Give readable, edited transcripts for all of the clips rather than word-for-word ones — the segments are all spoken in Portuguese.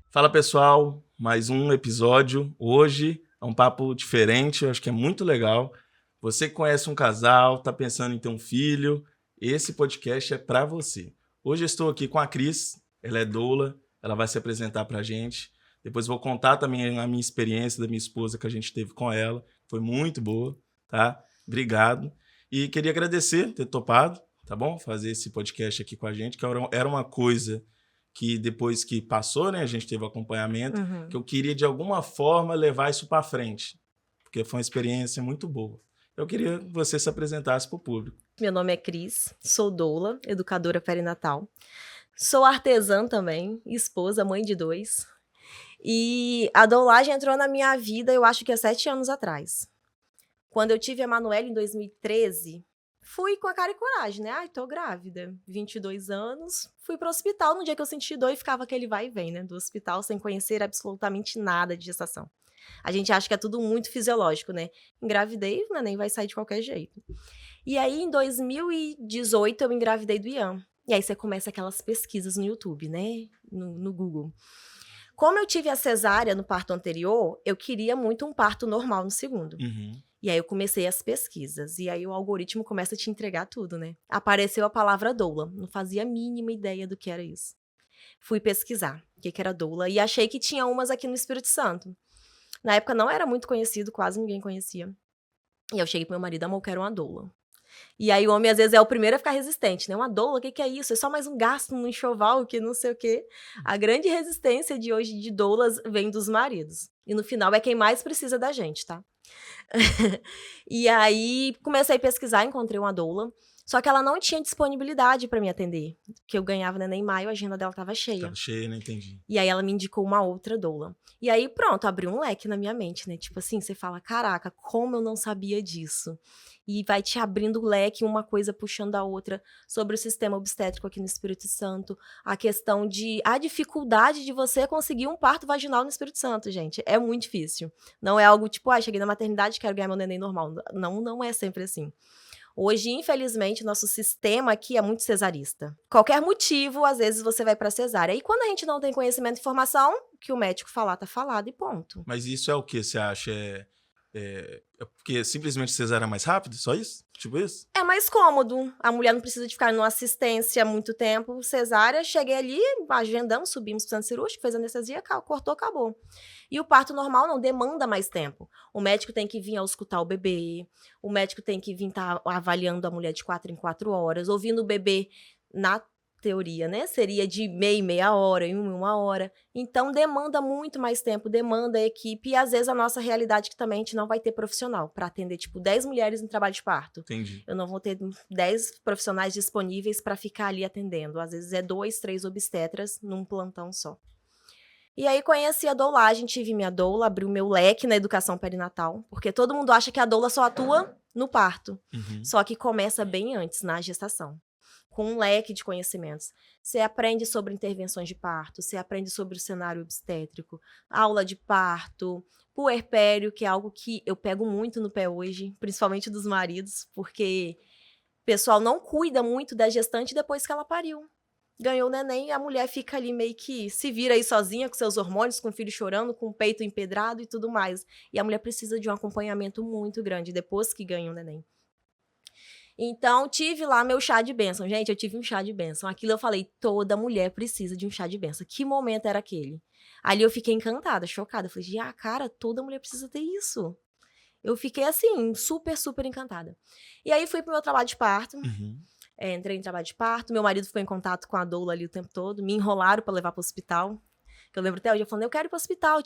Fala pessoal, mais um episódio. Hoje é um papo diferente, eu acho que é muito legal. Você que conhece um casal, tá pensando em ter um filho, esse podcast é para você. Hoje eu estou aqui com a Cris, ela é doula, ela vai se apresentar pra gente. Depois vou contar também a minha experiência da minha esposa que a gente teve com ela, foi muito boa, tá? Obrigado. E queria agradecer ter topado, tá bom? Fazer esse podcast aqui com a gente, que era uma coisa que depois que passou, né, a gente teve acompanhamento, que eu queria de alguma forma levar isso para frente, porque foi uma experiência muito boa. Eu queria que você se apresentasse para o público. Meu nome é Cris, sou doula, educadora perinatal. Sou artesã também, esposa, mãe de 2. E a doulagem entrou na minha vida, eu acho que há 7 anos atrás. Quando eu tive a Manuela em 2013, fui com a cara e coragem, né? Ai, tô grávida, 22 anos. Fui pro hospital no dia que eu senti dor e ficava aquele vai e vem, né? Do hospital sem conhecer absolutamente nada de gestação. A gente acha que é tudo muito fisiológico, né? Engravidei, o neném vai sair de qualquer jeito. E aí, em 2018, eu engravidei do Ian. E aí você começa aquelas pesquisas no YouTube, né? No Google. Como eu tive a cesárea no parto anterior, eu queria muito um parto normal no segundo. E aí eu comecei as pesquisas. E aí o algoritmo começa a te entregar tudo, né? Apareceu a palavra doula. Não fazia a mínima ideia do que era isso. Fui pesquisar o que era doula e achei que tinha umas aqui no Espírito Santo. Na época não era muito conhecido, quase ninguém conhecia. E eu cheguei pro meu marido, amor, eu quero uma doula. E aí o homem, às vezes, é o primeiro a ficar resistente, né? Uma doula, o que é isso? É só mais um gasto no enxoval, que não sei o quê. A grande resistência de hoje de doulas vem dos maridos. E no final é quem mais precisa da gente, tá? E aí comecei a pesquisar, encontrei uma doula. Só que ela não tinha disponibilidade para me atender. Porque eu ganhava neném em maio, a agenda dela tava cheia. Tava cheia, não entendi. E aí ela me indicou uma outra doula. E aí, pronto, abriu um leque na minha mente, né? Tipo assim, você fala, caraca, como eu não sabia disso? E vai te abrindo o leque, uma coisa puxando a outra, sobre o sistema obstétrico aqui no Espírito Santo, a questão a dificuldade de você conseguir um parto vaginal no Espírito Santo, gente. É muito difícil. Não é algo tipo, cheguei na maternidade, quero ganhar meu neném normal. Não, não é sempre assim. Hoje, infelizmente, nosso sistema aqui é muito cesarista. Qualquer motivo, às vezes, você vai para cesárea. E quando a gente não tem conhecimento e informação, o que o médico falar, tá falado e ponto. Mas isso é o que você acha? É porque simplesmente cesárea é mais rápido? Só isso? Tipo isso? É mais cômodo. A mulher não precisa de ficar numa assistência há muito tempo. Cesárea, cheguei ali, agendamos, subimos pro centro cirúrgico, fez anestesia, cortou, acabou. E o parto normal não demanda mais tempo. O médico tem que vir auscultar o bebê, o médico tem que vir estar avaliando a mulher de 4 em 4 horas, ouvindo o bebê na teoria, né? Seria de meia em meia hora, em uma hora. Então, demanda muito mais tempo, demanda a equipe e, às vezes, a nossa realidade que também a gente não vai ter profissional para atender, 10 mulheres em trabalho de parto. Entendi. Eu não vou ter 10 profissionais disponíveis para ficar ali atendendo. Às vezes, é 2, 3 obstetras num plantão só. E aí conheci a doulagem, tive minha doula, abri o meu leque na educação perinatal, porque todo mundo acha que a doula só atua no parto, só que começa bem antes, na gestação, com um leque de conhecimentos. Você aprende sobre intervenções de parto, você aprende sobre o cenário obstétrico, aula de parto, puerpério, que é algo que eu pego muito no pé hoje, principalmente dos maridos, porque o pessoal não cuida muito da gestante depois que ela pariu. Ganhou o neném e a mulher fica ali meio que se vira aí sozinha com seus hormônios, com o filho chorando, com o peito empedrado e tudo mais. E a mulher precisa de um acompanhamento muito grande depois que ganha o neném. Então, tive lá meu chá de bênção. Gente, eu tive um chá de bênção. Aquilo eu falei, toda mulher precisa de um chá de bênção. Que momento era aquele? Ali eu fiquei encantada, chocada. Eu falei, cara, toda mulher precisa ter isso. Eu fiquei assim, super, super encantada. E aí fui pro meu trabalho de parto. Entrei em trabalho de parto, meu marido ficou em contato com a doula ali o tempo todo, me enrolaram pra levar pro hospital, que eu lembro até hoje, eu falando, eu quero ir pro hospital,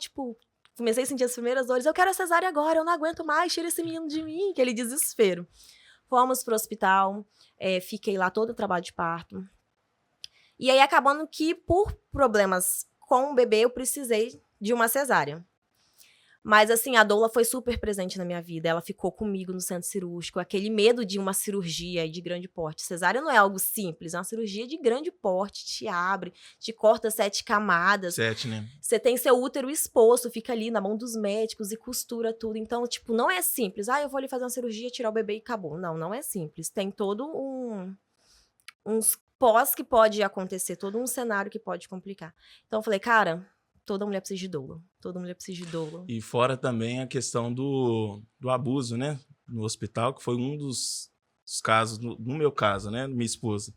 comecei a sentir as primeiras dores, eu quero a cesárea agora, eu não aguento mais, tira esse menino de mim, aquele desespero. Fomos pro hospital, fiquei lá todo o trabalho de parto, e aí acabando que por problemas com o bebê eu precisei de uma cesárea. Mas, assim, a doula foi super presente na minha vida. Ela ficou comigo no centro cirúrgico. Aquele medo de uma cirurgia de grande porte. Cesárea não é algo simples. É uma cirurgia de grande porte. Te abre, te corta 7 camadas. 7, né? Você tem seu útero exposto, fica ali na mão dos médicos e costura tudo. Então, não é simples. Eu vou ali fazer uma cirurgia, tirar o bebê e acabou. Não, não é simples. Tem todo uns pós que pode acontecer, todo um cenário que pode complicar. Então, eu falei, cara, Toda mulher precisa de doula. Toda mulher precisa de doula. E fora também a questão do abuso, né? No hospital, que foi um dos casos, no meu caso, né? Minha esposa.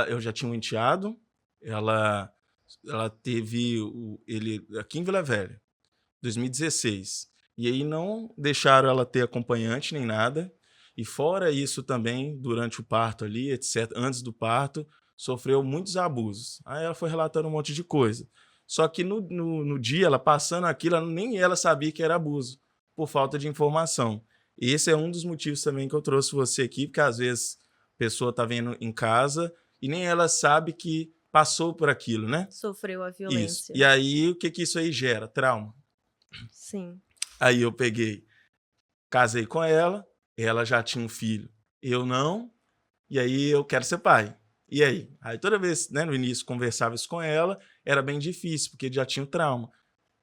Eu já tinha um enteado, ela teve ele aqui em Vila Velha, 2016. E aí não deixaram ela ter acompanhante nem nada. E fora isso também, durante o parto ali, etc., antes do parto, sofreu muitos abusos. Aí ela foi relatando um monte de coisa. Só que no dia, ela passando aquilo, nem ela sabia que era abuso, por falta de informação. E esse é um dos motivos também que eu trouxe você aqui, porque às vezes a pessoa está vendo em casa e nem ela sabe que passou por aquilo, né? Sofreu a Isso. violência. E aí, o que isso aí gera? Trauma. Sim. Aí eu casei com ela já tinha um filho, eu não, e aí eu quero ser pai. E aí? Aí toda vez, né, no início, conversava isso com ela, era bem difícil, porque já tinha um trauma.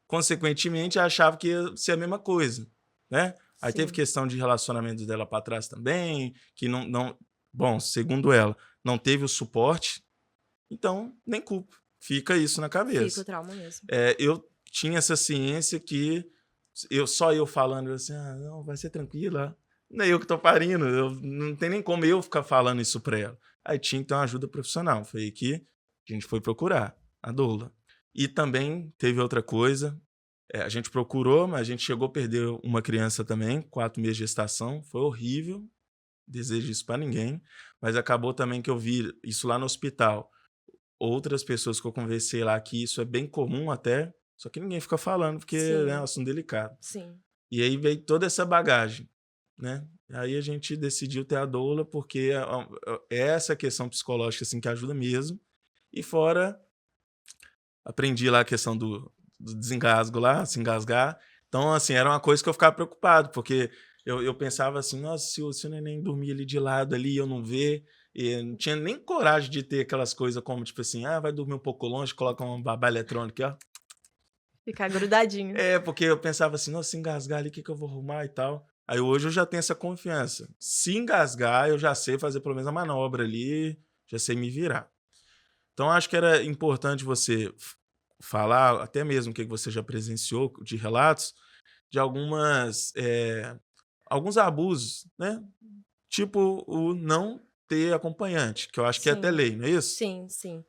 Consequentemente, achava que ia ser a mesma coisa, né? Aí teve questão de relacionamento dela para trás também, que bom, segundo ela, não teve o suporte, então nem culpa. Fica isso na cabeça. Fica o trauma mesmo. Eu tinha essa ciência que só eu falando assim, não, vai ser tranquila, não é eu que tô parindo, não tem nem como eu ficar falando isso pra ela. Aí tinha que ter uma ajuda profissional, foi aí que a gente foi procurar a doula. E também teve outra coisa, a gente procurou, mas a gente chegou a perder uma criança também, 4 meses de gestação, foi horrível, desejo isso pra ninguém, mas acabou também que eu vi isso lá no hospital. Outras pessoas que eu conversei lá, que isso é bem comum até, só que ninguém fica falando, porque é um assunto delicado. Sim. E aí veio toda essa bagagem, né? Aí a gente decidiu ter a doula, porque é essa questão psicológica assim, que ajuda mesmo. E fora, aprendi lá a questão do desengasgo lá, se engasgar. Então, assim, era uma coisa que eu ficava preocupado, porque eu pensava assim, nossa, se o neném dormir ali de lado, ali, eu não ver, e não tinha nem coragem de ter aquelas coisas como, tipo assim, vai dormir um pouco longe, coloca uma babá eletrônica, ó. Ficar grudadinho. Porque eu pensava assim, nossa, se engasgar ali, o que eu vou arrumar e tal. Aí hoje eu já tenho essa confiança. Se engasgar, eu já sei fazer pelo menos a manobra ali, já sei me virar. Então, acho que era importante você falar, até mesmo o que você já presenciou de relatos, de alguns abusos, né? Tipo o não ter acompanhante, que eu acho que é até lei, não é isso? Sim, sim.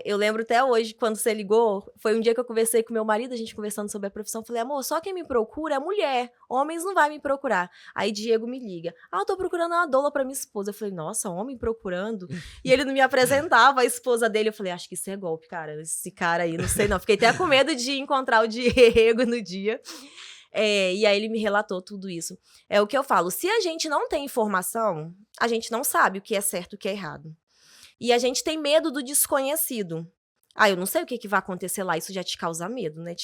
Eu lembro até hoje, quando você ligou, foi um dia que eu conversei com meu marido, a gente conversando sobre a profissão, falei, amor, só quem me procura é mulher, homens não vai me procurar. Aí Diego me liga, eu tô procurando uma doula pra minha esposa. Eu falei, nossa, homem procurando? E ele não me apresentava a esposa dele, eu falei, acho que isso é golpe, cara, esse cara aí, não sei não. Fiquei até com medo de encontrar o Diego no dia. E aí ele me relatou tudo isso. É o que eu falo, se a gente não tem informação, a gente não sabe o que é certo e o que é errado. E a gente tem medo do desconhecido. Eu não sei o que vai acontecer lá, isso já te causa medo, né?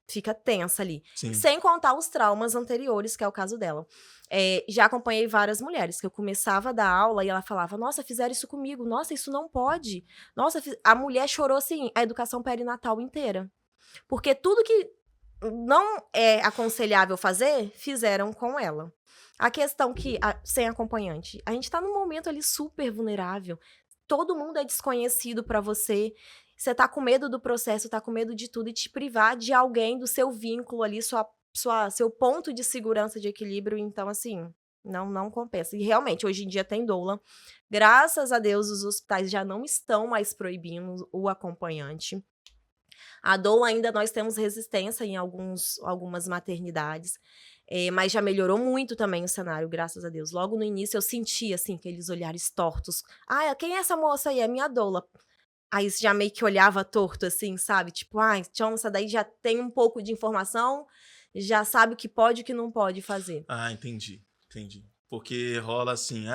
Fica tensa ali. Sim. Sem contar os traumas anteriores, que é o caso dela. Já acompanhei várias mulheres que eu começava a dar aula e ela falava, nossa, fizeram isso comigo, nossa, isso não pode. Nossa, a mulher chorou, assim, a educação perinatal inteira. Porque tudo que não é aconselhável fazer, fizeram com ela. A questão que, sem acompanhante, a gente tá num momento ali super vulnerável. Todo mundo é desconhecido pra você. Você tá com medo do processo, tá com medo de tudo, e te privar de alguém, do seu vínculo ali, seu ponto de segurança, de equilíbrio. Então, assim, não compensa. E realmente, hoje em dia tem doula. Graças a Deus, os hospitais já não estão mais proibindo o acompanhante. A doula ainda nós temos resistência em algumas maternidades. Mas já melhorou muito também o cenário, graças a Deus. Logo no início eu sentia, assim, aqueles olhares tortos. Quem é essa moça aí? É minha doula. Aí você já meio que olhava torto, assim, sabe? Tipo, tchau, essa daí já tem um pouco de informação, já sabe o que pode e o que não pode fazer. Entendi. Porque rola assim,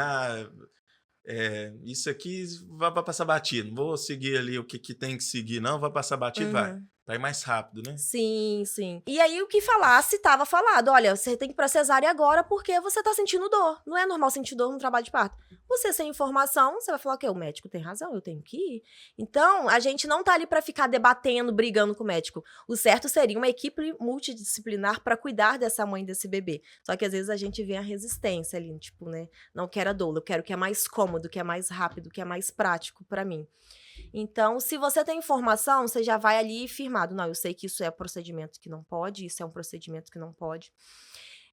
isso aqui vai passar batido, não vou seguir ali o que tem que seguir, não, vai passar batido, vai ir mais rápido, né? Sim. E aí o que falasse, estava falado, olha, você tem que ir pra cesárea agora porque você tá sentindo dor, não é normal sentir dor no trabalho de parto. Você sem informação, você vai falar o quê? O médico tem razão, eu tenho que ir. Então, a gente não tá ali pra ficar debatendo, brigando com o médico. O certo seria uma equipe multidisciplinar pra cuidar dessa mãe, desse bebê. Só que às vezes a gente vê a resistência ali, tipo, né? Não quero a doula, eu quero o que é mais cômodo, o que é mais rápido, o que é mais prático pra mim. Então, se você tem informação, você já vai ali firmado. Não, eu sei que isso é um procedimento que não pode, isso é um procedimento que não pode.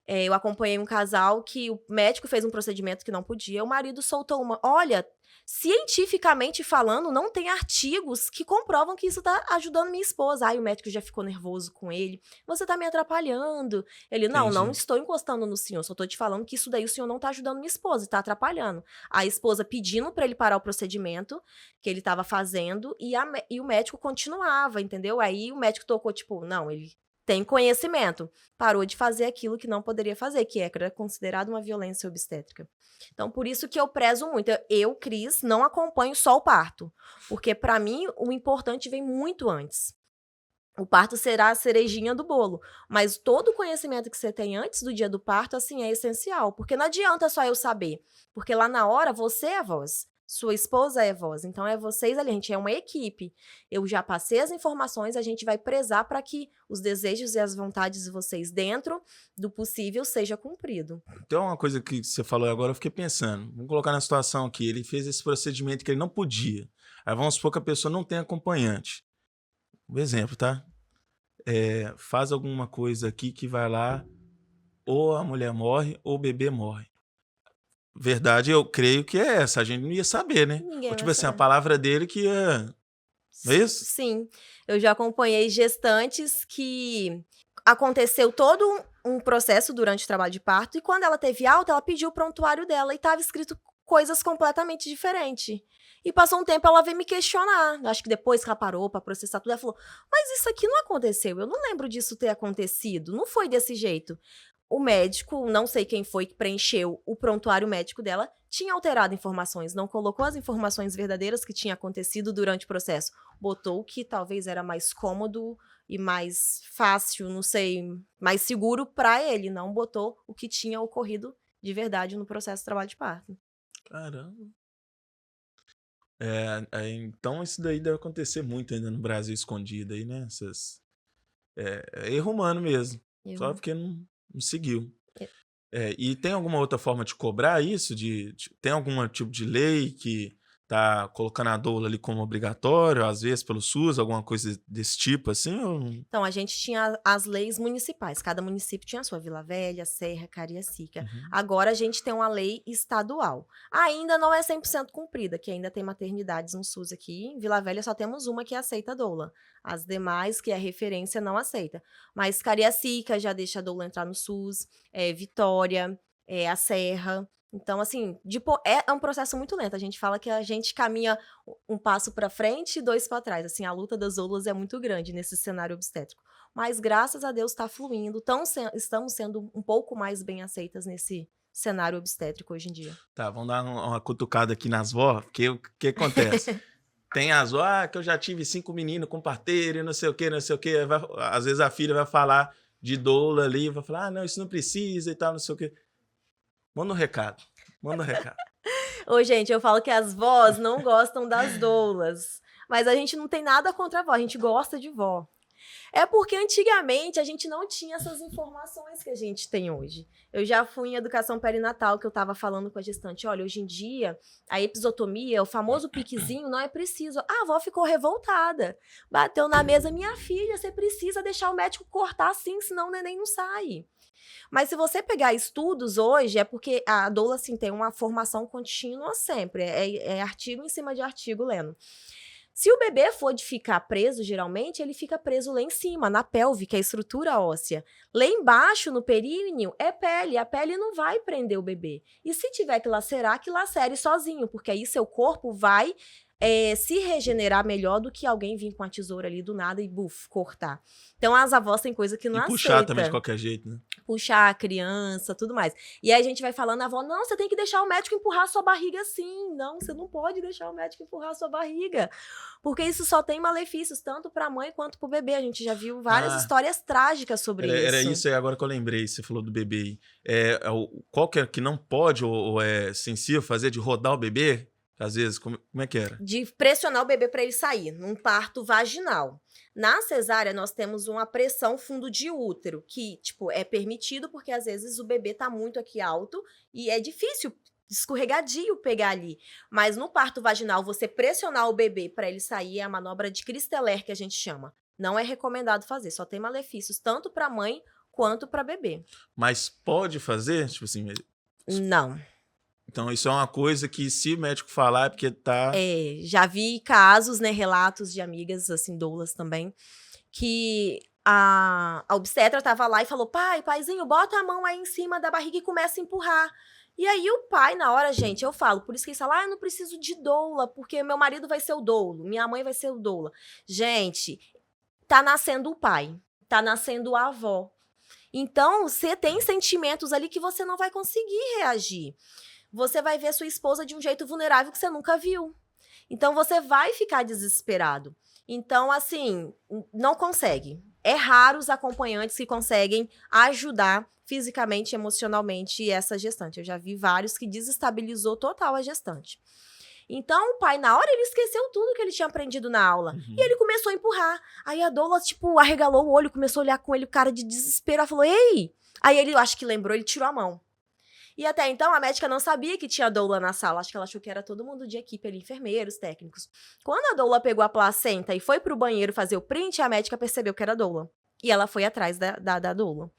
Eu acompanhei um casal que o médico fez um procedimento que não podia, o marido soltou uma. Olha, cientificamente falando, não tem artigos que comprovam que isso tá ajudando minha esposa. Aí o médico já ficou nervoso com ele. Você tá me atrapalhando. Ele, não Entendi. estou encostando no senhor, só tô te falando que isso daí o senhor não tá ajudando minha esposa, tá atrapalhando. A esposa pedindo pra ele parar o procedimento que ele tava fazendo e o médico continuava, entendeu? Aí o médico tocou, tipo, não, ele tem conhecimento. Parou de fazer aquilo que não poderia fazer, que era considerado uma violência obstétrica. Então, por isso que eu prezo muito. Eu, Cris, não acompanho só o parto. Porque, para mim, o importante vem muito antes. O parto será a cerejinha do bolo. Mas todo o conhecimento que você tem antes do dia do parto, assim, é essencial. Porque não adianta só eu saber. Porque lá na hora, você é a voz. Sua esposa é a voz. Então, é vocês ali. A gente é uma equipe. Eu já passei as informações, a gente vai prezar para que os desejos e as vontades de vocês, dentro do possível, seja cumprido. Então, uma coisa que você falou agora, eu fiquei pensando. Vamos colocar na situação aqui. Ele fez esse procedimento que ele não podia. Aí vamos supor que a pessoa não tem acompanhante. Um exemplo, tá? Faz alguma coisa aqui que vai lá, ou a mulher morre, ou o bebê morre. Verdade, eu creio que é essa. A gente não ia saber, né? Ninguém Ou tipo vai assim, a saber. palavra dele que ia... Não é isso? Sim, eu já acompanhei gestantes que aconteceu todo um processo durante o trabalho de parto e quando ela teve alta, ela pediu o prontuário dela e estava escrito coisas completamente diferentes. E passou um tempo, ela veio me questionar. Acho que depois que ela parou para processar tudo, ela falou: mas isso aqui não aconteceu, eu não lembro disso ter acontecido, não foi desse jeito. O médico, não sei quem foi que preencheu o prontuário médico dela, tinha alterado informações, não colocou as informações verdadeiras que tinha acontecido durante o processo. Botou o que talvez era mais cômodo e mais fácil, não sei, mais seguro para ele, não botou o que tinha ocorrido de verdade no processo de trabalho de parto. Caramba. Então isso daí deve acontecer muito ainda no Brasil escondido aí, né? É erro humano mesmo. Só Eu, porque não seguiu. eu- E tem alguma outra forma de cobrar isso? Tem algum tipo de lei que tá colocando a doula ali como obrigatório, às vezes pelo SUS, alguma coisa desse tipo assim? Então, a gente tinha as leis municipais, cada município tinha a sua, Vila Velha, Serra, Cariacica. Uhum. Agora a gente tem uma lei estadual. Ainda não é 100% cumprida, que ainda tem maternidades no SUS aqui. Em Vila Velha só temos uma que aceita a doula. As demais, que é referência, não aceita. Mas Cariacica já deixa a doula entrar no SUS, Vitória, a Serra. Então, assim, é um processo muito lento. A gente fala que a gente caminha um passo para frente e dois para trás. Assim, a luta das doulas é muito grande nesse cenário obstétrico. Mas, graças a Deus, está fluindo. Estamos sendo um pouco mais bem aceitas nesse cenário obstétrico hoje em dia. Tá, vamos dar uma cutucada aqui nas vó, porque o que acontece? Tem as vó, que eu já tive 5 meninos com parteira e não sei o que, não sei o que. Às vezes a filha vai falar de doula ali, vai falar, não, isso não precisa e tal, não sei o que. Manda um recado, manda um recado. Ô, gente, eu falo que as vós não gostam das doulas. Mas a gente não tem nada contra a vó, a gente gosta de vó. É porque antigamente a gente não tinha essas informações que a gente tem hoje. Eu já fui em educação perinatal, que eu estava falando com a gestante. Olha, hoje em dia, a episiotomia, o famoso piquezinho, não é preciso. A avó ficou revoltada. Bateu na mesa, minha filha, você precisa deixar o médico cortar assim, senão o neném não sai. Mas se você pegar estudos hoje, é porque a doula, assim, tem uma formação contínua sempre. É artigo em cima de artigo lendo. Se o bebê for de ficar preso, geralmente, ele fica preso lá em cima, na pelve, que é a estrutura óssea. Lá embaixo, no períneo, é pele. A pele não vai prender o bebê. E se tiver que lacerar, que lacere sozinho, porque aí seu corpo vai se regenerar melhor do que alguém vir com a tesoura ali do nada e, cortar. Então, as avós têm coisa que não E aceita. puxar também de qualquer jeito, né? Puxar a criança, tudo mais. E aí a gente vai falando, a avó, não, você tem que deixar o médico empurrar a sua barriga assim. Não, você não pode deixar o médico empurrar a sua barriga. Porque isso só tem malefícios, tanto para a mãe quanto para o bebê. A gente já viu várias histórias trágicas sobre isso. Era isso aí agora que eu lembrei, você falou do bebê aí. Qual que não pode ou é sensível fazer de rodar o bebê? Às vezes, como é que era? De pressionar o bebê para ele sair, num parto vaginal. Na cesárea, nós temos uma pressão fundo de útero, que, tipo, é permitido porque às vezes o bebê tá muito aqui alto e é difícil escorregadio pegar ali. Mas no parto vaginal, você pressionar o bebê para ele sair é a manobra de Christeller que a gente chama. Não é recomendado fazer, só tem malefícios tanto para mãe quanto para bebê. Mas pode fazer? Tipo assim, Não. então isso é uma coisa que se o médico falar é porque tá... Já vi casos, né, relatos de amigas, assim, doulas também, que a obstetra tava lá e falou, paizinho, bota a mão aí em cima da barriga e começa a empurrar. E aí o pai, na hora, gente, eu falo, por isso que eles falam, eu não preciso de doula, porque meu marido vai ser o doulo, minha mãe vai ser o doula. Gente, tá nascendo o pai, tá nascendo a avó. Então, você tem sentimentos ali que você não vai conseguir reagir. Você vai ver sua esposa de um jeito vulnerável que você nunca viu. Então, você vai ficar desesperado. Então, assim, não consegue. É raro os acompanhantes que conseguem ajudar fisicamente e emocionalmente essa gestante. Eu já vi vários que desestabilizou total a gestante. Então, o pai, na hora, ele esqueceu tudo que ele tinha aprendido na aula. E ele começou a empurrar. Aí a doula, tipo, arregalou o olho, começou a olhar com ele, o cara de desespero. Ela falou, ei! Aí ele, eu acho que lembrou, ele tirou a mão. E até então, a médica não sabia que tinha doula na sala. Acho que ela achou que era todo mundo de equipe ali, enfermeiros, técnicos. Quando a doula pegou a placenta e foi pro banheiro fazer o print, a médica percebeu que era doula. E ela foi atrás da doula.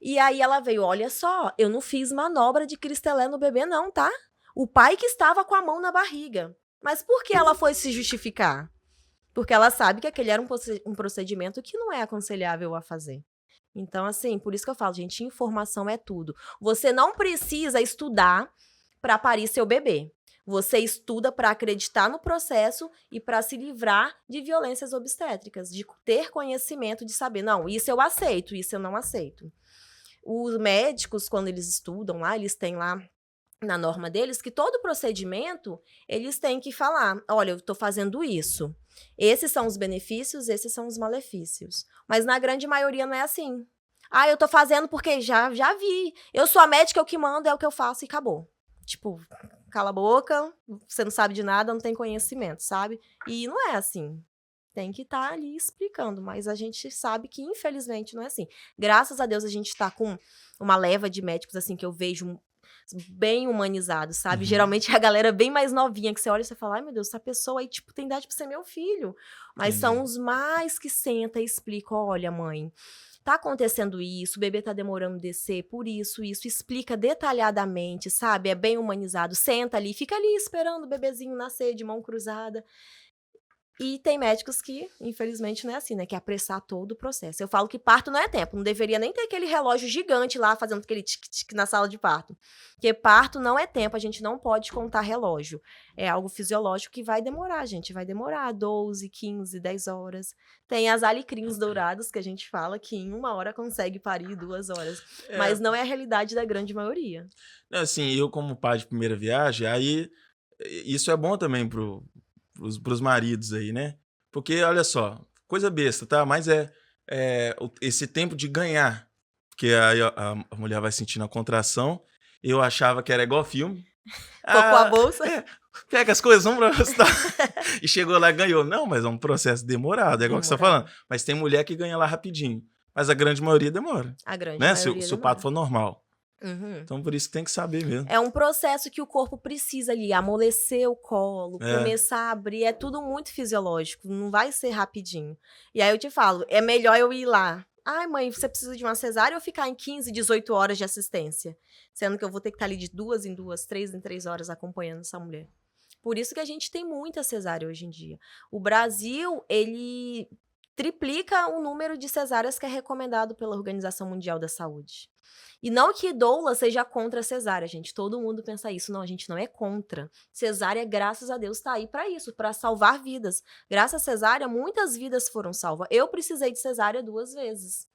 E aí ela veio, olha só, eu não fiz manobra de Christeller no bebê não, tá? O pai que estava com a mão na barriga. Mas por que ela foi se justificar? Porque ela sabe que aquele era um procedimento que não é aconselhável a fazer. Então, assim, por isso que eu falo, gente, informação é tudo. Você não precisa estudar para parir seu bebê. Você estuda para acreditar no processo e para se livrar de violências obstétricas, de ter conhecimento, de saber, não, isso eu aceito, isso eu não aceito. Os médicos, quando eles estudam lá, eles têm lá na norma deles que todo procedimento, eles têm que falar, olha, eu estou fazendo isso. Esses são os benefícios, esses são os malefícios. Mas na grande maioria não é assim. Eu tô fazendo porque já vi. Eu sou a médica, é o que mando, é o que eu faço e acabou. Tipo, cala a boca, você não sabe de nada, não tem conhecimento, sabe? E não é assim. Tem que estar ali explicando, mas a gente sabe que infelizmente não é assim. Graças a Deus a gente tá com uma leva de médicos assim que eu vejo bem humanizados, sabe? Geralmente é a galera bem mais novinha, que você olha e você fala, ai meu Deus, essa pessoa aí, tipo, tem idade pra ser meu filho. Mas são os mais que senta e explica, olha mãe, tá acontecendo isso, o bebê tá demorando a descer por isso, explica detalhadamente, sabe? É bem humanizado, senta ali, fica ali esperando o bebezinho nascer de mão cruzada. E tem médicos que, infelizmente, não é assim, né? Que é apressar todo o processo. Eu falo que parto não é tempo. Não deveria nem ter aquele relógio gigante lá fazendo aquele tic-tic na sala de parto. Porque parto não é tempo. A gente não pode contar relógio. É algo fisiológico que vai demorar, gente. Vai demorar 12, 15, 10 horas. Tem as alecrins dourados que a gente fala que em 1 hora consegue parir 2 horas. Mas não é a realidade da grande maioria. Assim, eu como pai de primeira viagem, aí isso é bom também pros maridos aí, né? Porque, olha só, coisa besta, tá? Mas esse tempo de ganhar. Porque aí a mulher vai sentindo a contração. Eu achava que era igual filme. Colocou a bolsa. Pega as coisas, vamos pra você. E chegou lá e ganhou. Não, mas é um processo demorado, é igual que você tá falando. Mas tem mulher que ganha lá rapidinho. Mas a grande maioria demora. A grande né? maioria Se o parto for normal. Uhum. Então, por isso tem que saber mesmo. É um processo que o corpo precisa ali, amolecer o colo, começar a abrir, é tudo muito fisiológico, não vai ser rapidinho. E aí eu te falo, é melhor eu ir lá. Ai, mãe, você precisa de uma cesárea ou ficar em 15, 18 horas de assistência? Sendo que eu vou ter que estar ali de 2 em 2, 3 em 3 horas acompanhando essa mulher. Por isso que a gente tem muita cesárea hoje em dia. O Brasil, ele triplica o número de cesáreas que é recomendado pela Organização Mundial da Saúde. E não que doula seja contra a cesárea, gente. Todo mundo pensa isso. Não, a gente não é contra. Cesárea, graças a Deus, tá aí para isso, para salvar vidas. Graças à cesárea, muitas vidas foram salvas. Eu precisei de cesárea 2 vezes.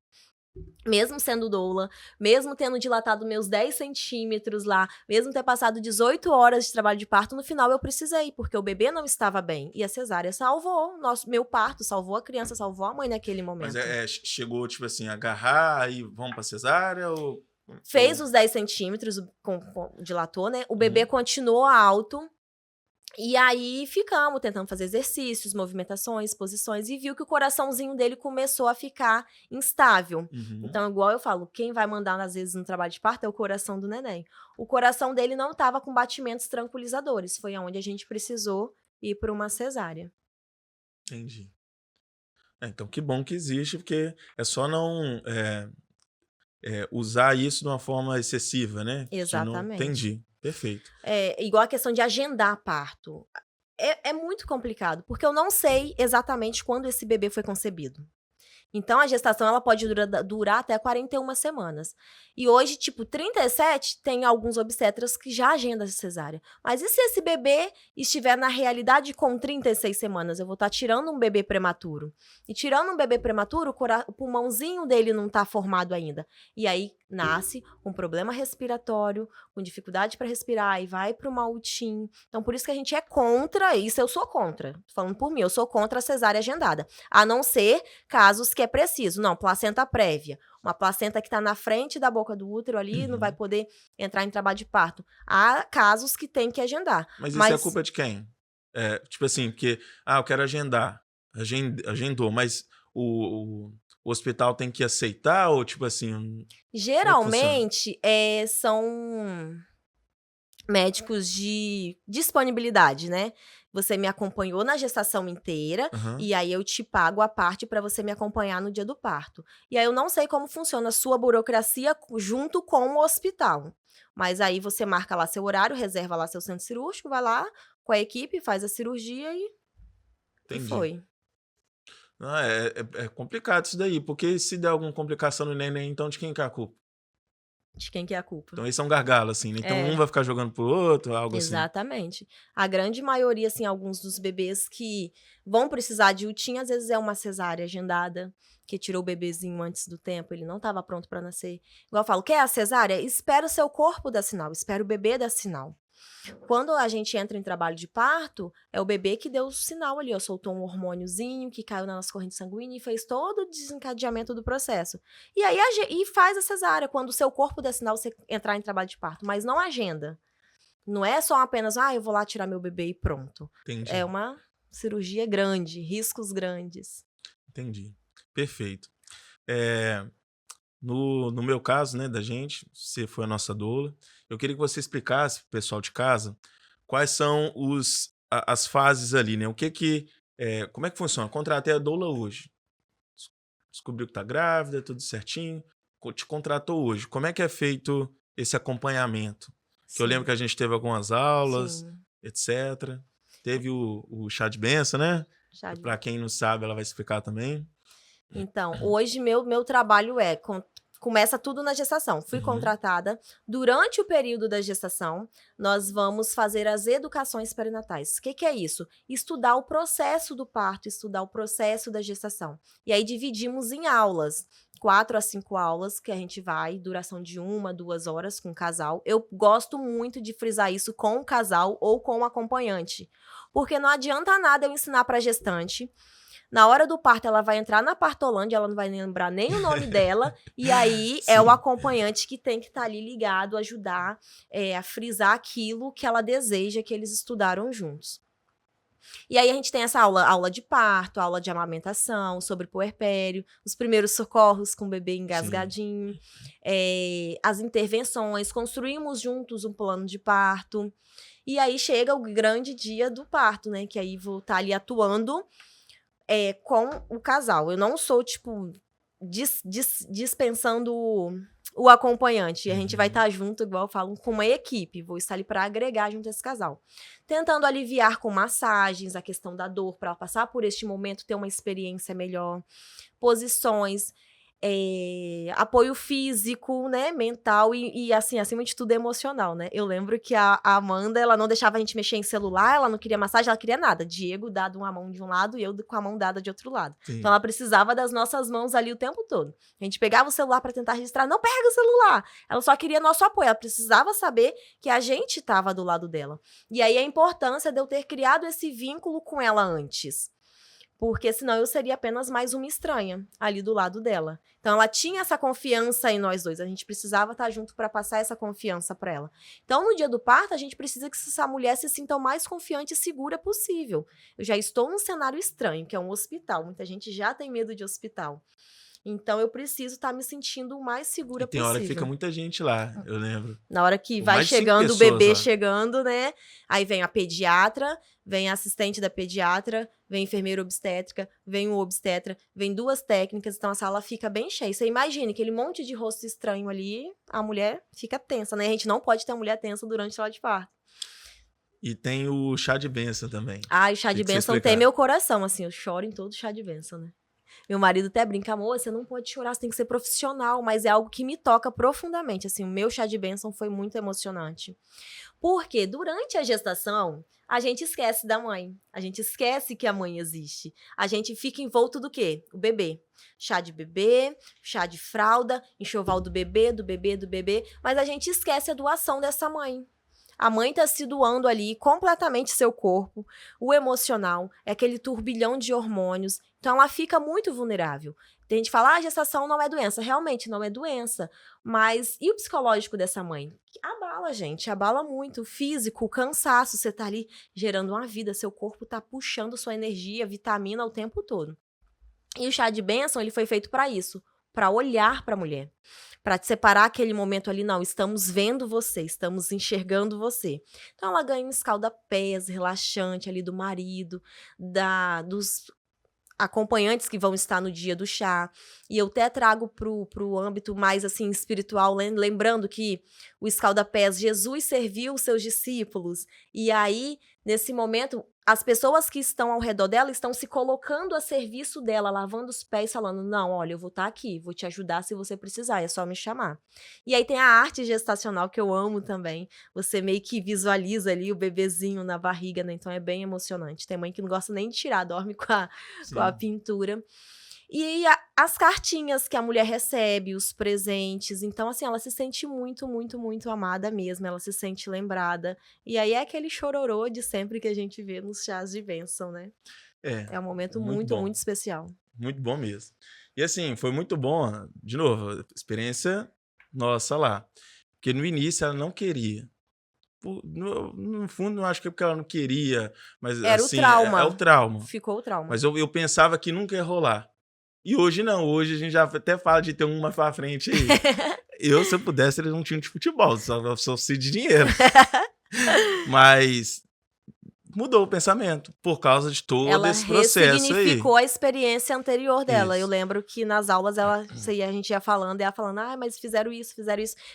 Mesmo sendo doula, mesmo tendo dilatado meus 10 centímetros lá, mesmo ter passado 18 horas de trabalho de parto, no final eu precisei, porque o bebê não estava bem. E a cesárea salvou meu parto, salvou a criança, salvou a mãe naquele momento. Mas chegou, tipo assim, agarrar e vamos pra cesárea ou... Fez os 10 centímetros, dilatou, né? O bebê continuou alto. E aí ficamos tentando fazer exercícios, movimentações, posições, e viu que o coraçãozinho dele começou a ficar instável. Uhum. Então, igual eu falo, quem vai mandar às vezes no trabalho de parto é o coração do neném. O coração dele não estava com batimentos tranquilizadores, foi aonde a gente precisou ir para uma cesárea. Entendi. Então, que bom que existe, porque é só não usar isso de uma forma excessiva, né? De não... Exatamente. Entendi. Perfeito. É igual a questão de agendar parto. É muito complicado, porque eu não sei exatamente quando esse bebê foi concebido. Então, a gestação ela pode durar até 41 semanas. E hoje, tipo, 37, tem alguns obstetras que já agendam a cesárea. Mas e se esse bebê estiver na realidade com 36 semanas? Eu vou estar tirando um bebê prematuro. E tirando um bebê prematuro, o pulmãozinho dele não está formado ainda. E aí, nasce com problema respiratório, com dificuldade para respirar, e vai para uma UTIM. Então, por isso que a gente é contra, isso eu sou contra. Tô falando por mim, eu sou contra a cesárea agendada. A não ser casos que é preciso. Não, placenta prévia. Uma placenta que está na frente da boca do útero ali, não vai poder entrar em trabalho de parto. Há casos que tem que agendar. Mas isso é culpa de quem? Tipo assim, porque, eu quero agendar. Agendou, mas o hospital tem que aceitar ou tipo assim, como é que funciona? Geralmente, são médicos de disponibilidade, né? Você me acompanhou na gestação inteira Aham. e aí eu te pago a parte para você me acompanhar no dia do parto. E aí eu não sei como funciona a sua burocracia junto com o hospital. Mas aí você marca lá seu horário, reserva lá seu centro cirúrgico, vai lá com a equipe, faz a cirurgia e Entendi. foi. Não, é complicado isso daí, porque se der alguma complicação no neném, então de quem que é a culpa? De quem que é a culpa? Então eles são gargalo, assim, né? Então um É. vai ficar jogando pro outro, algo assim. Exatamente. A grande maioria, assim, alguns dos bebês que vão precisar de UTIM, às vezes é uma cesárea agendada, que tirou o bebezinho antes do tempo, ele não estava pronto para nascer. Igual eu falo, quer a cesárea? Espera o seu corpo dar sinal, espera o bebê dar sinal. Quando a gente entra em trabalho de parto, é o bebê que deu o sinal ali, ó, soltou um hormôniozinho que caiu na nossa corrente sanguínea e fez todo o desencadeamento do processo. E aí e faz a cesárea, quando o seu corpo der sinal, você entrar em trabalho de parto, mas não agenda. Não é só apenas, eu vou lá tirar meu bebê e pronto. É Entendi, uma cirurgia grande, riscos grandes. entendi. Perfeito. É, no meu caso, né, da gente, você foi a nossa doula, eu queria que você explicasse pro pessoal de casa quais são as fases ali, né? Como é que funciona? Contratei a doula hoje. des- Descobriu que tá grávida, tudo certinho. Te contratou hoje. Como é que é feito esse acompanhamento? Que eu lembro Sim, que a gente teve algumas aulas, sim. etc. Teve o chá de benção, né? Já Para quem não sabe, ela vai explicar também. Então, hoje meu trabalho começa tudo na gestação. Fui Uhum. contratada. Durante o período da gestação, nós vamos fazer as educações perinatais. O que é isso? Estudar o processo do parto, estudar o processo da gestação. E aí dividimos em aulas. 4 a 5 aulas que a gente vai, duração de 1, 2 horas com o casal. Eu gosto muito de frisar isso com o casal ou com o acompanhante. Porque não adianta nada eu ensinar para gestante. Na hora do parto, ela vai entrar na partolândia, ela não vai lembrar nem o nome dela, e aí é o Sim. acompanhante que tem que estar ali ligado, ajudar a frisar aquilo que ela deseja que eles estudaram juntos. E aí a gente tem essa aula de parto, aula de amamentação, sobre puerpério, os primeiros socorros com o bebê Sim. engasgadinho, as intervenções, construímos juntos um plano de parto. E aí chega o grande dia do parto, né? Que aí vou estar ali atuando com o casal. Eu não sou, tipo, dispensando o acompanhante. A gente vai Uhum. estar junto, igual eu falo, com uma equipe. Vou estar ali para agregar junto a esse casal. Tentando aliviar com massagens a questão da dor, para ela passar por este momento, ter uma experiência melhor. Posições, apoio físico, né, mental e, assim, acima de tudo, emocional, né. Eu lembro que a Amanda, ela não deixava a gente mexer em celular, ela não queria massagem, ela queria nada. Diego dado uma mão de um lado e eu com a mão dada de outro lado. Então Sim. ela precisava das nossas mãos ali o tempo todo. A gente pegava o celular para tentar registrar, não pega o celular. Ela só queria nosso apoio, ela precisava saber que a gente estava do lado dela. E aí a importância de eu ter criado esse vínculo com ela antes. Porque senão eu seria apenas mais uma estranha ali do lado dela. Então ela tinha essa confiança em nós dois, a gente precisava estar junto para passar essa confiança para ela. Então no dia do parto a gente precisa que essa mulher se sinta o mais confiante e segura possível. Eu já estou num cenário estranho, que é um hospital, muita gente já tem medo de hospital. Então eu preciso estar me sentindo o mais segura E tem possível. hora que fica muita gente lá, eu lembro. Na hora que Com vai mais de 5 chegando, o pessoas bebê lá. chegando, né? Aí vem a pediatra, vem a assistente da pediatra, vem a enfermeira obstétrica, vem o obstetra, vem 2 técnicas, então a sala fica bem cheia. Você imagina aquele monte de rosto estranho ali, a mulher fica tensa, né? A gente não pode ter a mulher tensa durante a hora de parto. E tem o chá de bênção também. Ai, o chá de Tem que você bênção explicar. tem meu coração, assim, eu choro em todo chá de bênção, né? Meu marido até brinca, amor, você não pode chorar, você tem que ser profissional, mas é algo que me toca profundamente, assim, o meu chá de bênção foi muito emocionante. Porque durante a gestação, a gente esquece da mãe, a gente esquece que a mãe existe, a gente fica envolto do quê? O bebê. Chá de bebê, chá de fralda, enxoval do bebê, mas a gente esquece a doação dessa mãe. A mãe tá se doando ali completamente seu corpo, o emocional, é aquele turbilhão de hormônios. Então ela fica muito vulnerável. Tem gente que fala, a gestação não é doença. Realmente não é doença. Mas e o psicológico dessa mãe? Abala, gente, abala muito. O físico, o cansaço, você tá ali gerando uma vida, seu corpo tá puxando sua energia, vitamina o tempo todo. E o chá de bênção, ele foi feito para isso, para olhar para a mulher. Para separar aquele momento ali, não, estamos vendo você, estamos enxergando você. Então ela ganha um escalda-pés relaxante ali do marido, dos acompanhantes que vão estar no dia do chá. E eu até trago pro âmbito mais assim espiritual, lembrando que o escalda-pés, Jesus serviu os seus discípulos. E aí, nesse momento, as pessoas que estão ao redor dela estão se colocando a serviço dela, lavando os pés, falando, não, olha, eu vou estar aqui, vou te ajudar se você precisar, é só me chamar. E aí tem a arte gestacional, que eu amo também. Você meio que visualiza ali o bebezinho na barriga, né? Então é bem emocionante. Tem mãe que não gosta nem de tirar, dorme com a pintura. E as cartinhas que a mulher recebe, os presentes. Então, assim, ela se sente muito, muito, muito amada mesmo. Ela se sente lembrada. E aí é aquele chororô de sempre que a gente vê nos chás de bênção, né? É um momento muito, muito especial. Muito bom mesmo. E assim, foi muito bom, de novo, experiência nossa lá. Porque no início ela não queria. No fundo, não acho que é porque ela não queria, mas Era assim, o trauma. é o trauma. Ficou o trauma. Mas eu pensava que nunca ia rolar. E hoje não, hoje a gente já até fala de ter uma pra frente aí. Se eu pudesse, eles não tinham de futebol, só se de dinheiro. Mas mudou o pensamento por causa de todo esse processo aí. Ela ressignificou a experiência anterior dela. Isso. Eu lembro que nas aulas a gente ia falando, e ela falando, mas fizeram isso.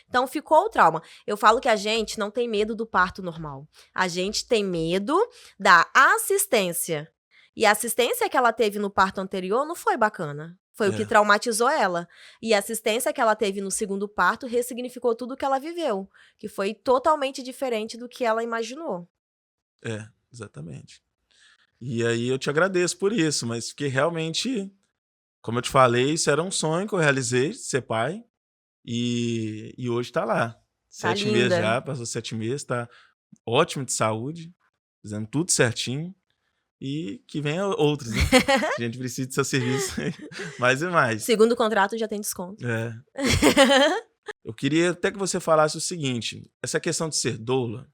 Então ficou o trauma. Eu falo que a gente não tem medo do parto normal. A gente tem medo da assistência. E a assistência que ela teve no parto anterior não foi bacana. Foi o que traumatizou ela. E a assistência que ela teve no segundo parto ressignificou tudo que ela viveu. Que foi totalmente diferente do que ela imaginou. Exatamente. E aí eu te agradeço por isso, mas que realmente, como eu te falei, isso era um sonho que eu realizei, ser pai. E hoje tá lá. 7 meses já, passou 7 meses, tá ótimo de saúde, fazendo tudo certinho. E que venha outros, né? A gente precisa de seu serviço mais e mais. Segundo contrato já tem desconto. Eu queria até que você falasse o seguinte, essa questão de ser doula,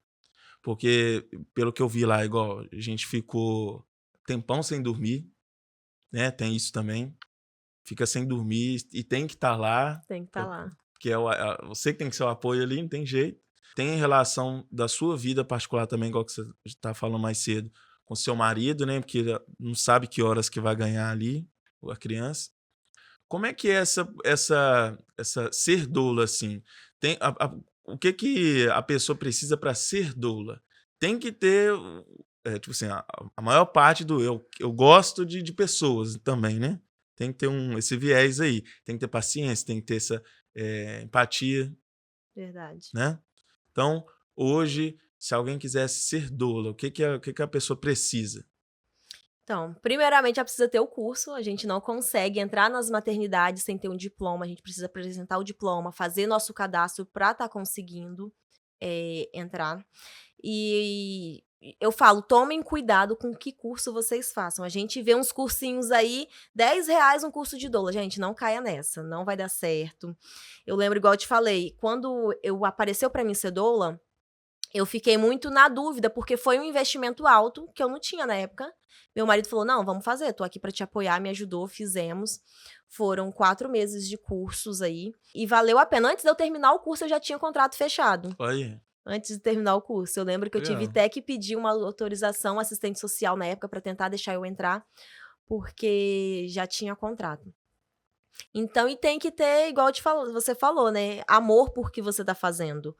porque pelo que eu vi lá, igual, a gente ficou tempão sem dormir, né? Tem isso também. Fica sem dormir e tem que estar lá. Tem que estar lá. Porque você que tem que ser o apoio ali, não tem jeito. Tem relação da sua vida particular também, igual que você está falando mais cedo, com seu marido, né? Porque não sabe que horas que vai ganhar ali a criança. Como é que é essa ser doula, assim? O que a pessoa precisa para ser doula? Tem que ter, tipo assim, a maior parte do eu gosto de pessoas também, né? Tem que ter esse viés aí. Tem que ter paciência, tem que ter essa empatia. Verdade. Né? Então, hoje, se alguém quisesse ser doula, o que a pessoa precisa? Então, primeiramente, ela precisa ter o curso. A gente não consegue entrar nas maternidades sem ter um diploma. A gente precisa apresentar o diploma, fazer nosso cadastro para estar conseguindo entrar. E eu falo, tomem cuidado com que curso vocês façam. A gente vê uns cursinhos aí, R$10 um curso de doula. Gente, não caia nessa, não vai dar certo. Eu lembro, igual eu te falei, quando apareceu pra mim ser doula, eu fiquei muito na dúvida, porque foi um investimento alto que eu não tinha na época. Meu marido falou, não, vamos fazer, tô aqui pra te apoiar, me ajudou, fizemos. Foram 4 meses de cursos aí, e valeu a pena. Antes de eu terminar o curso, eu já tinha contrato fechado. Olha, Antes de terminar o curso. Eu lembro que eu tive legal. até que pedir uma autorização assistente social na época para tentar deixar eu entrar, porque já tinha contrato. Então, e tem que ter, igual você falou, né? Amor por que você tá fazendo.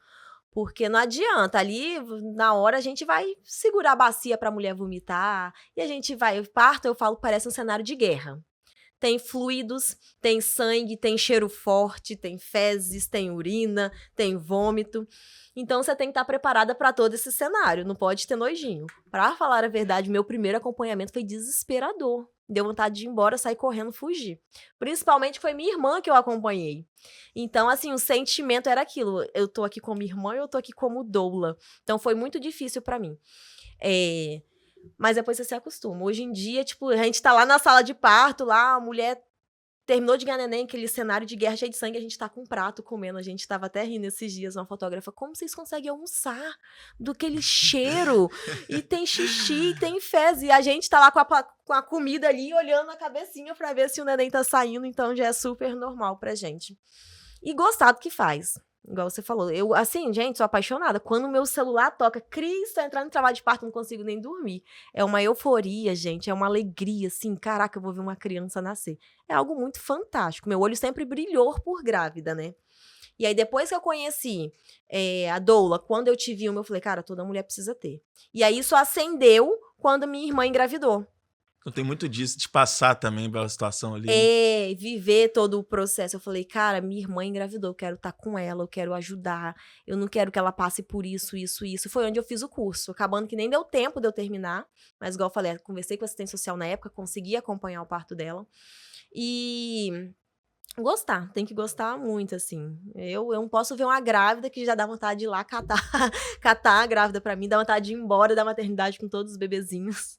Porque não adianta, ali na hora a gente vai segurar a bacia pra mulher vomitar, e a gente vai, parto, eu falo, parece um cenário de guerra. Tem fluidos, tem sangue, tem cheiro forte, tem fezes, tem urina, tem vômito. Então você tem que estar preparada para todo esse cenário, não pode ter nojinho. Para falar a verdade, meu primeiro acompanhamento foi desesperador. Deu vontade de ir embora, sair correndo, fugir. Principalmente foi minha irmã que eu acompanhei. Então, assim, o sentimento era aquilo. Eu tô aqui como irmã e eu tô aqui como doula. Então foi muito difícil para mim. Mas depois você se acostuma. Hoje em dia, tipo, a gente tá lá na sala de parto, lá a mulher terminou de ganhar neném, aquele cenário de guerra cheio de sangue, a gente tá com um prato comendo. A gente tava até rindo esses dias, uma fotógrafa. Como vocês conseguem almoçar do aquele cheiro? E tem xixi, tem fezes. E a gente tá lá com a comida ali, olhando a cabecinha pra ver se o neném tá saindo. Então já é super normal pra gente. E gostar do que faz. Igual você falou. Eu, assim, gente, sou apaixonada. Quando o meu celular toca, Cris, tá entrando em trabalho de parto, não consigo nem dormir. É uma euforia, gente. É uma alegria, assim. Caraca, eu vou ver uma criança nascer. É algo muito fantástico. Meu olho sempre brilhou por grávida, né? E aí, depois que eu conheci a doula, quando eu tive uma, eu falei, cara, toda mulher precisa ter. E aí, isso acendeu quando minha irmã engravidou. Então tem muito disso de passar também pela situação ali, né? Viver todo o processo. Eu falei, cara, minha irmã engravidou, eu quero estar com ela, eu quero ajudar, eu não quero que ela passe por isso, isso, isso. Foi onde eu fiz o curso, acabando que nem deu tempo de eu terminar, mas igual eu falei, conversei com a assistente social na época, consegui acompanhar o parto dela. E gostar, tem que gostar muito, assim. Eu não posso ver uma grávida que já dá vontade de ir lá catar a grávida pra mim, dá vontade de ir embora da maternidade com todos os bebezinhos.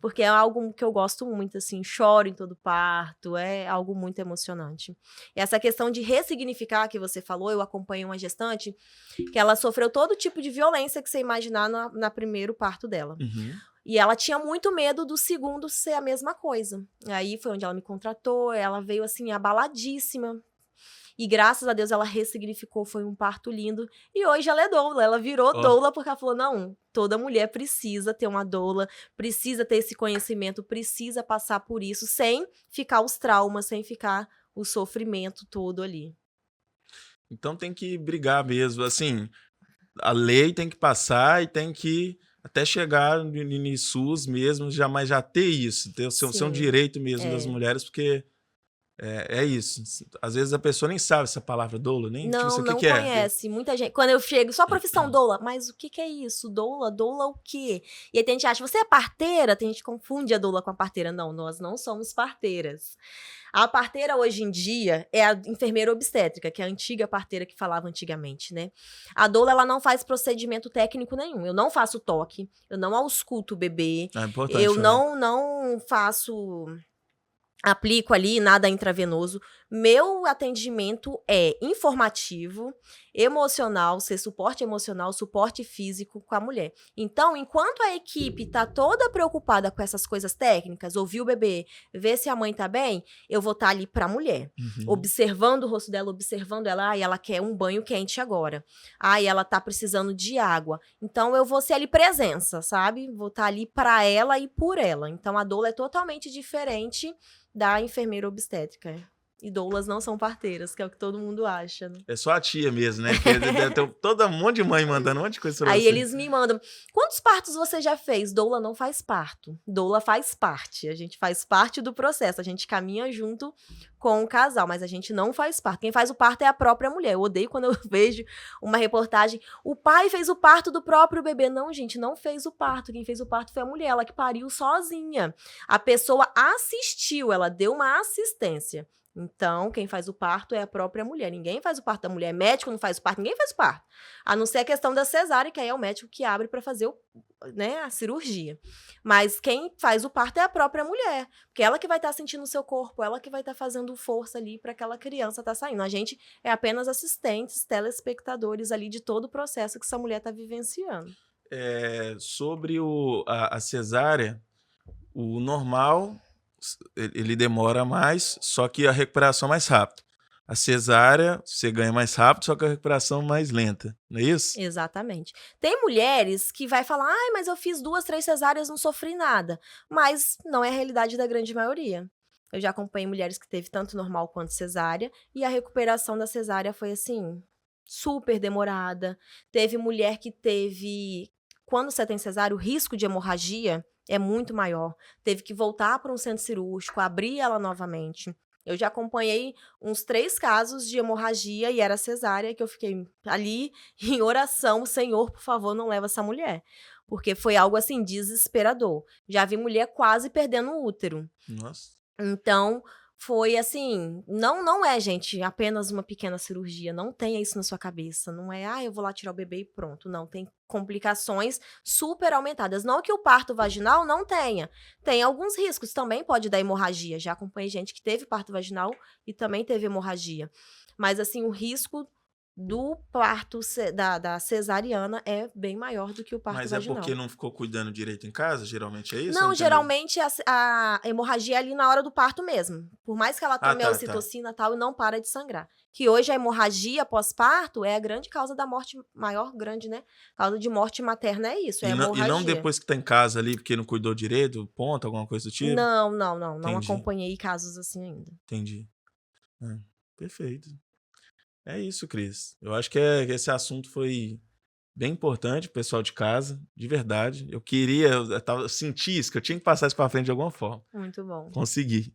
Porque é algo que eu gosto muito, assim, choro em todo parto, é algo muito emocionante. E essa questão de ressignificar que você falou, eu acompanhei uma gestante que ela sofreu todo tipo de violência que você imaginar na primeiro parto dela. Uhum. E ela tinha muito medo do segundo ser a mesma coisa. Aí foi onde ela me contratou, ela veio assim, abaladíssima. E graças a Deus ela ressignificou, foi um parto lindo. E hoje ela é doula, ela virou doula porque ela falou, não, toda mulher precisa ter uma doula, precisa ter esse conhecimento, precisa passar por isso, sem ficar os traumas, sem ficar o sofrimento todo ali. Então tem que brigar mesmo, assim, a lei tem que passar e tem que até chegar no SUS mesmo, mas já ter isso, ter o seu direito mesmo das mulheres, porque é isso. Às vezes a pessoa nem sabe essa palavra doula, nem tipo, Não, o que não que é. conhece. Muita gente. Quando eu chego, só profissão doula. Mas o que é isso? Doula? Doula o quê? E aí tem gente que acha, você é parteira? Tem gente que confunde a doula com a parteira. Não, nós não somos parteiras. A parteira hoje em dia é a enfermeira obstétrica, que é a antiga parteira que falava antigamente, né? A doula, ela não faz procedimento técnico nenhum. Eu não faço toque, eu não ausculto o bebê, É importante, eu né? não faço... aplico ali nada intravenoso. Meu atendimento é informativo, emocional, ser suporte emocional, suporte físico com a mulher. Então, enquanto a equipe tá toda preocupada com essas coisas técnicas, ouvir o bebê, ver se a mãe tá bem, eu vou estar ali pra mulher. Observando o rosto dela, observando ela. Ai, ela quer um banho quente agora. Ai, ela tá precisando de água. Então, eu vou ser ali presença, sabe? Vou estar ali pra ela e por ela. Então, a doula é totalmente diferente da enfermeira obstétrica. E doulas não são parteiras, que é o que todo mundo acha, né? É só a tia mesmo, né? Que deve ter todo um monte de mãe mandando um monte de coisa pra Aí você. eles me mandam, quantos partos você já fez? Doula não faz parto. Doula faz parte. A gente faz parte do processo. A gente caminha junto com o casal, mas a gente não faz parto. Quem faz o parto é a própria mulher. Eu odeio quando eu vejo uma reportagem, o pai fez o parto do próprio bebê. Não, gente, não fez o parto. Quem fez o parto foi a mulher, ela que pariu sozinha. A pessoa assistiu, ela deu uma assistência. Então, quem faz o parto é a própria mulher. Ninguém faz o parto da mulher. Médico não faz o parto, ninguém faz o parto. A não ser a questão da cesárea, que aí é o médico que abre para fazer né, a cirurgia. Mas quem faz o parto é a própria mulher, porque ela que vai estar sentindo o seu corpo, ela que vai estar fazendo força ali para aquela criança estar saindo. A gente é apenas assistentes, telespectadores ali de todo o processo que essa mulher está vivenciando. Sobre a cesárea, o normal, ele demora mais, só que a recuperação é mais rápida. A cesárea, você ganha mais rápido, só que a recuperação mais lenta, não é isso? Exatamente. Tem mulheres que vai falar, ai, mas eu fiz 2, 3 cesáreas, não sofri nada. Mas não é a realidade da grande maioria. Eu já acompanhei mulheres que teve tanto normal quanto cesárea, e a recuperação da cesárea foi assim, super demorada. Teve mulher que teve, quando você tem cesárea, o risco de hemorragia é muito maior. Teve que voltar para um centro cirúrgico, abrir ela novamente. Eu já acompanhei uns 3 casos de hemorragia e era cesárea, que eu fiquei ali em oração, Senhor, por favor, não leva essa mulher. Porque foi algo assim, desesperador. Já vi mulher quase perdendo o útero. Nossa. Então, foi assim, não é, gente, apenas uma pequena cirurgia, não tenha isso na sua cabeça, não é, eu vou lá tirar o bebê e pronto, não, tem complicações super aumentadas, não que o parto vaginal não tenha, tem alguns riscos, também pode dar hemorragia, já acompanhei gente que teve parto vaginal e também teve hemorragia, mas assim, o risco do parto da cesariana é bem maior do que o parto Mas vaginal. porque não ficou cuidando direito em casa? Geralmente é isso? Não, Não geralmente a hemorragia é ali na hora do parto mesmo. Por mais que ela tome a tá. ocitocina e tal, não para de sangrar. Que hoje a hemorragia pós-parto é a grande causa da morte, maior grande, né? Causa de morte materna é isso, é E hemorragia. não depois que tá em casa ali, porque não cuidou direito, ponto, alguma coisa do tipo? Não Entendi. acompanhei casos assim ainda. Entendi. Perfeito. É isso, Cris. Eu acho que esse assunto foi bem importante pro pessoal de casa, de verdade. Eu senti isso, que eu tinha que passar isso pra frente de alguma forma. Muito bom. Consegui.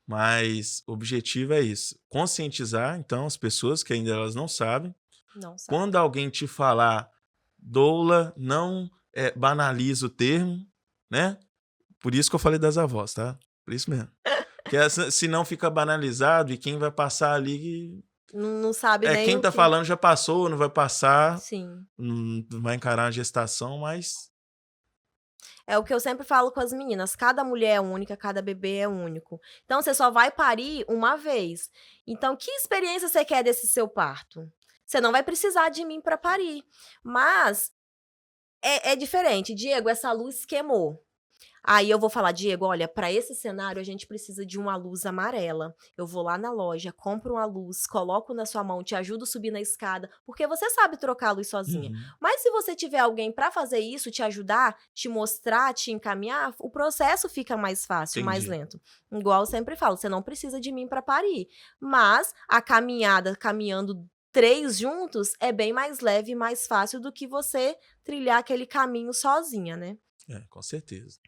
Mas o objetivo é isso. Conscientizar, então, as pessoas que ainda elas não sabem. Não sabe. Quando alguém te falar doula, não banaliza o termo, né? Por isso que eu falei das avós, tá? Por isso mesmo. Porque senão fica banalizado e quem vai passar ali... Não sabe nem quem tá falando já passou, não vai passar. Sim. Não vai encarar a gestação, mas... É o que eu sempre falo com as meninas, cada mulher é única, cada bebê é único. Então, você só vai parir uma vez. Então, que experiência você quer desse seu parto? Você não vai precisar de mim para parir. Mas, é diferente. Diego, essa luz queimou. Aí eu vou falar, Diego, olha, para esse cenário a gente precisa de uma luz amarela. Eu vou lá na loja, compro uma luz, coloco na sua mão, te ajudo a subir na escada, porque você sabe trocar a luz sozinha. Mas se você tiver alguém para fazer isso, te ajudar, te mostrar, te encaminhar, o processo fica mais fácil, mais lento. Igual eu sempre falo, você não precisa de mim para parir, mas a caminhada, caminhando 3 juntos, é bem mais leve e mais fácil do que você trilhar aquele caminho sozinha, né? Com certeza.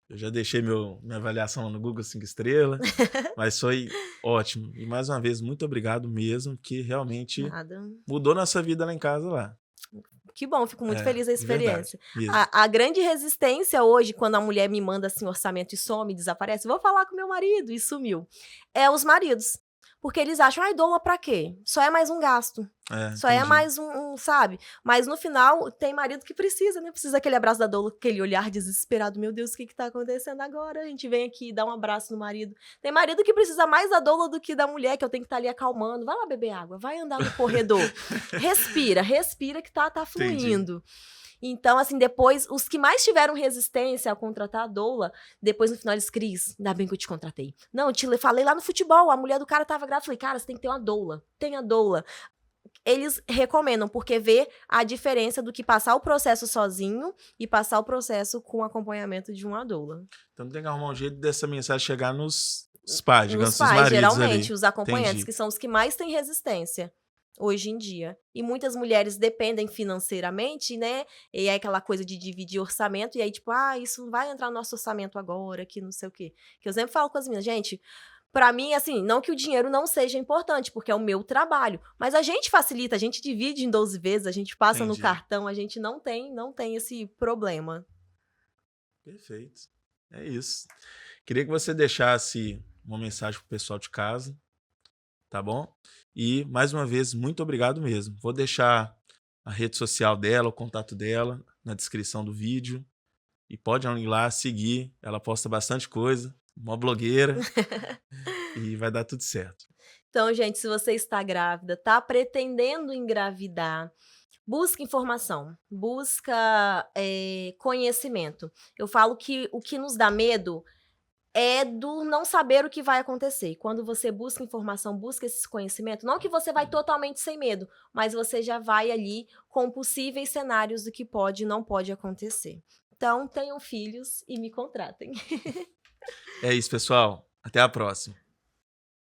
Eu já deixei minha avaliação no Google 5 estrelas, mas foi ótimo. E mais uma vez, muito obrigado mesmo, que realmente mudou nossa vida lá em casa lá. Que bom, fico muito feliz da experiência. Verdade, a grande resistência hoje, quando a mulher me manda assim orçamento e some, desaparece, vou falar com meu marido e sumiu. É os maridos. Porque eles acham, doula pra quê? Só é mais um gasto. Só entendi. é mais sabe? Mas no final, tem marido que precisa, né? Precisa daquele abraço da doula, aquele olhar desesperado. Meu Deus, o que tá acontecendo agora? A gente vem aqui dar um abraço no marido. Tem marido que precisa mais da doula do que da mulher, que eu tenho que estar ali acalmando. Vai lá beber água, vai andar no corredor. Respira que tá fluindo. Entendi. Então, assim, depois, os que mais tiveram resistência a contratar a doula, depois no final eles, Cris, ainda bem que eu te contratei. Não, eu te falei lá no futebol, a mulher do cara tava grávida, falei, cara, você tem que ter uma doula, tenha doula. Eles recomendam, porque vê a diferença do que passar o processo sozinho e passar o processo com acompanhamento de uma doula. Então tem que arrumar um jeito dessa mensagem chegar nos pais, digamos, os maridos geralmente, ali. Os acompanhantes, Entendi. Que são os que mais têm resistência hoje em dia. E muitas mulheres dependem financeiramente, né? E é aquela coisa de dividir orçamento, e aí, tipo, isso não vai entrar no nosso orçamento agora, que não sei o quê. Que eu sempre falo com as meninas, gente, pra mim, assim, não que o dinheiro não seja importante, porque é o meu trabalho, mas a gente facilita, a gente divide em 12 vezes, a gente passa no cartão, a gente não tem esse problema. Perfeito. É isso. Queria que você deixasse uma mensagem pro pessoal de casa, tá bom? E, mais uma vez, muito obrigado mesmo. Vou deixar a rede social dela, o contato dela na descrição do vídeo. E pode ir lá seguir, ela posta bastante coisa, uma blogueira, e vai dar tudo certo. Então, gente, se você está grávida, está pretendendo engravidar, busca informação, busca conhecimento. Eu falo que o que nos dá medo é do não saber o que vai acontecer. Quando você busca informação, busca esse conhecimento, não que você vai totalmente sem medo, mas você já vai ali com possíveis cenários do que pode e não pode acontecer. Então, tenham filhos e me contratem. É isso, pessoal. Até a próxima.